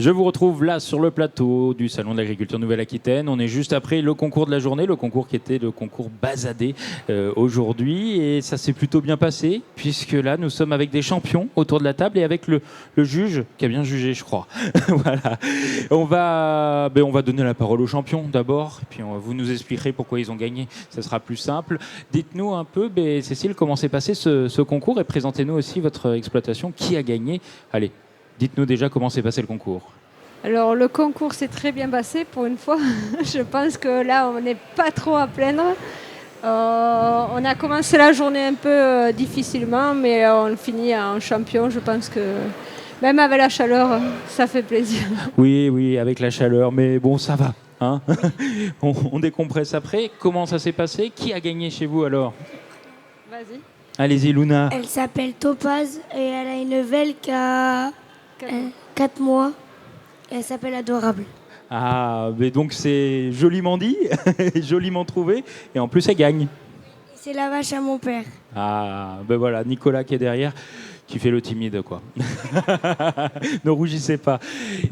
Je vous retrouve là sur le plateau du Salon de l'Agriculture Nouvelle-Aquitaine. On est juste après le concours de la journée, le concours qui était le concours Bazadé aujourd'hui. Et ça s'est plutôt bien passé, puisque là, nous sommes avec des champions autour de la table et avec le juge qui a bien jugé, je crois. Voilà. On va donner la parole aux champions d'abord, puis vous nous expliquerez pourquoi ils ont gagné. Ça sera plus simple. Dites-nous un peu, Cécile, comment s'est passé ce concours et présentez-nous aussi votre exploitation. Qui a gagné? Allez. Dites-nous déjà comment s'est passé le concours. Alors le concours s'est très bien passé pour une fois. Je pense que là on n'est pas trop à plaindre. On a commencé la journée un peu difficilement, mais on finit en champion. Je pense que même avec la chaleur, ça fait plaisir. Oui, avec la chaleur, mais bon, ça va. Hein. On décompresse après. Comment ça s'est passé? Qui a gagné chez vous alors? Vas-y. Allez-y, Luna. Elle s'appelle Topaz et elle a une velle qui a 4 mois. Elle s'appelle Adorable. Ah, mais donc c'est joliment dit, joliment trouvé, et en plus elle gagne. C'est la vache à mon père. Ah, ben voilà, Nicolas qui est derrière, qui fait le timide, quoi. Ne rougissez pas.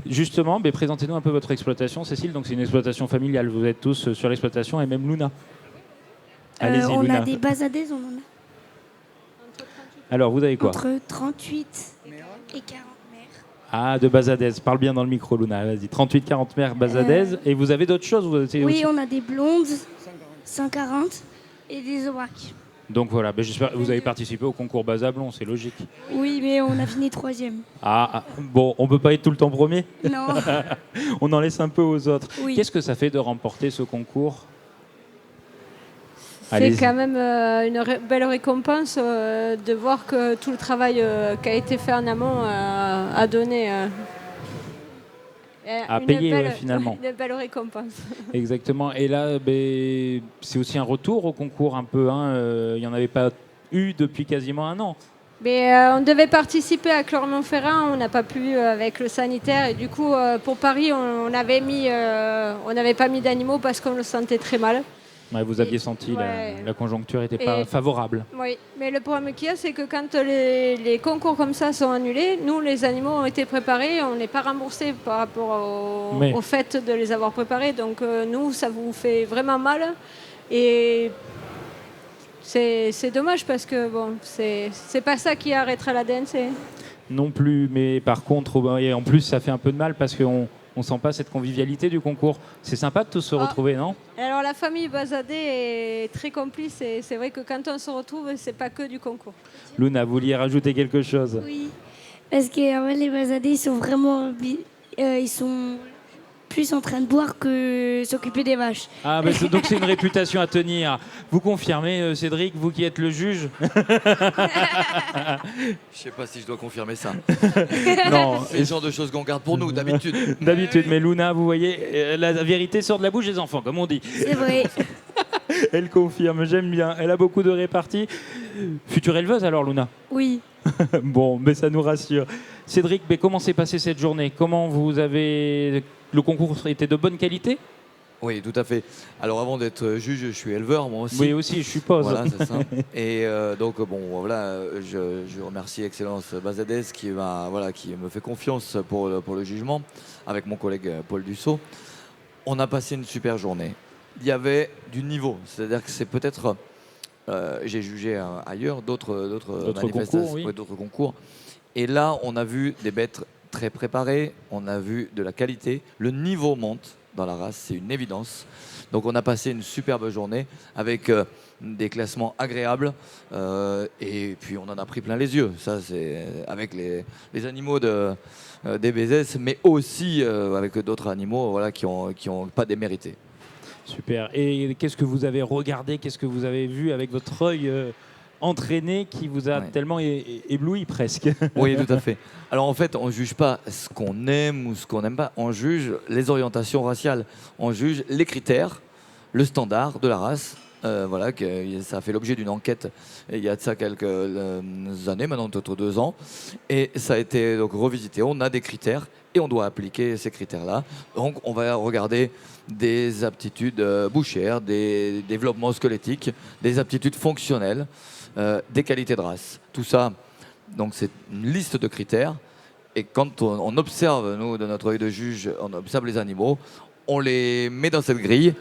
Justement, présentez-nous un peu votre exploitation, Cécile. Donc c'est une exploitation familiale, vous êtes tous sur l'exploitation, et même Luna. Allez-y, on Luna. a des bazadaises, on en a. Alors, vous avez quoi? Entre 38 et 40 mères. Ah, de Bazadaises. Parle bien dans le micro, Luna. Vas-y, 38-40 mères Bazadaises. Et vous avez d'autres choses? Oui, aussi... on a des blondes, 140, et des aubracs. Donc voilà, j'espère que vous avez participé au concours Bazablon, c'est logique. Oui, mais on a fini 3e. Bon, on peut pas être tout le temps premier? Non. On en laisse un peu aux autres. Oui. Qu'est-ce que ça fait de remporter ce concours? C'est quand même une belle récompense de voir que tout le travail qui a été fait en amont a donné finalement. Une belle récompense. Exactement. Et là, c'est aussi un retour au concours un peu. Il n'y en avait pas eu depuis quasiment un an. Mais on devait participer à Clermont-Ferrand, on n'a pas pu avec le sanitaire. Et du coup, pour Paris, on n'avait pas mis d'animaux parce qu'on le sentait très mal. Ouais, vous aviez senti la conjoncture n'était pas favorable. Oui, mais le problème qu'il y a, c'est que quand les concours comme ça sont annulés, nous, les animaux ont été préparés, on n'est pas remboursés par rapport au fait de les avoir préparés. Donc nous, ça vous fait vraiment mal. Et c'est dommage parce que bon, c'est pas ça qui arrêtera la DNC. Non plus, mais par contre, en plus, ça fait un peu de mal parce qu'on ne sent pas cette convivialité du concours. C'est sympa de tous se retrouver, non? Alors la famille Bazadé est très complice et c'est vrai que quand on se retrouve, c'est pas que du concours. Luna, vous vouliez rajouter quelque chose? Oui, parce que en fait, les Bazadés, ils sont vraiment... ils sont plus en train de boire que s'occuper des vaches. Ah, donc c'est une réputation à tenir. Vous confirmez, Cédric, vous qui êtes le juge? Je sais pas si je dois confirmer ça. Non, c'est le genre de choses qu'on garde pour nous, d'habitude. D'habitude, mais Luna, vous voyez, la vérité sort de la bouche des enfants, comme on dit. C'est vrai. Elle confirme, j'aime bien. Elle a beaucoup de réparties. Future éleveuse alors, Luna? Oui. Bon, mais ça nous rassure. Cédric, comment s'est passée cette journée? Comment vous avez... Le concours était de bonne qualité? Oui, tout à fait. Alors avant d'être juge, je suis éleveur moi aussi. Oui, aussi, je suppose. Voilà, c'est ça. Et donc je remercie Excellence Bazadès qui me fait confiance pour le jugement avec mon collègue Paul Dussault. On a passé une super journée. Il y avait du niveau, c'est-à-dire que c'est peut-être j'ai jugé ailleurs d'autres manifestations, d'autres concours. Et là, on a vu des bêtes très préparées, on a vu de la qualité, le niveau monte dans la race, c'est une évidence. Donc on a passé une superbe journée avec des classements agréables et puis on en a pris plein les yeux. Ça c'est avec les animaux des BZS, mais aussi avec d'autres animaux qui ont pas démérité. Super. Et qu'est-ce que vous avez regardé, qu'est-ce que vous avez vu avec votre œil entraîné qui vous a tellement ébloui presque? Oui, tout à fait. Alors en fait, on ne juge pas ce qu'on aime ou ce qu'on n'aime pas, on juge les orientations raciales, on juge les critères, le standard de la race. Ça a fait l'objet d'une enquête il y a de ça quelques années, maintenant peut-être 2 ans, et ça a été donc revisité. On a des critères et on doit appliquer ces critères-là. Donc on va regarder des aptitudes bouchères, des développements squelettiques, des aptitudes fonctionnelles, des qualités de race. Tout ça, donc c'est une liste de critères Et quand on observe, nous, de notre œil de juge, on observe les animaux, on les met dans cette grille,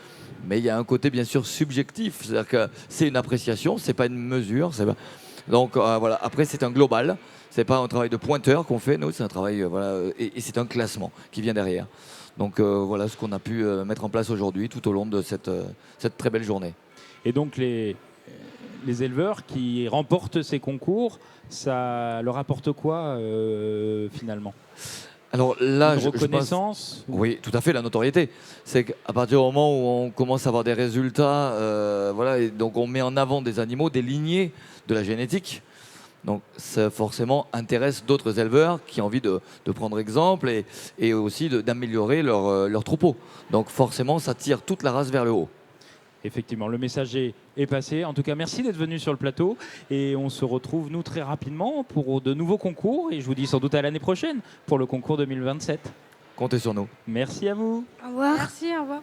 mais il y a un côté bien sûr subjectif, c'est-à-dire que c'est une appréciation, c'est pas une mesure. Donc voilà, après c'est un global, c'est pas un travail de pointeur qu'on fait, nous, c'est un travail, et c'est un classement qui vient derrière. Donc voilà ce qu'on a pu mettre en place aujourd'hui tout au long de cette très belle journée. Et donc les éleveurs qui remportent ces concours, ça leur apporte quoi finalement? Alors là, une reconnaissance oui, tout à fait, la notoriété. C'est qu'à partir du moment où on commence à avoir des résultats, et donc on met en avant des animaux, des lignées de la génétique. Donc ça forcément intéresse d'autres éleveurs qui ont envie de prendre exemple et aussi d'améliorer leur troupeau. Donc forcément, ça tire toute la race vers le haut. Effectivement, le message est passé. En tout cas, merci d'être venu sur le plateau. Et on se retrouve, nous, très rapidement pour de nouveaux concours. Et je vous dis sans doute à l'année prochaine pour le concours 2027. Comptez sur nous. Merci à vous. Au revoir. Merci, au revoir.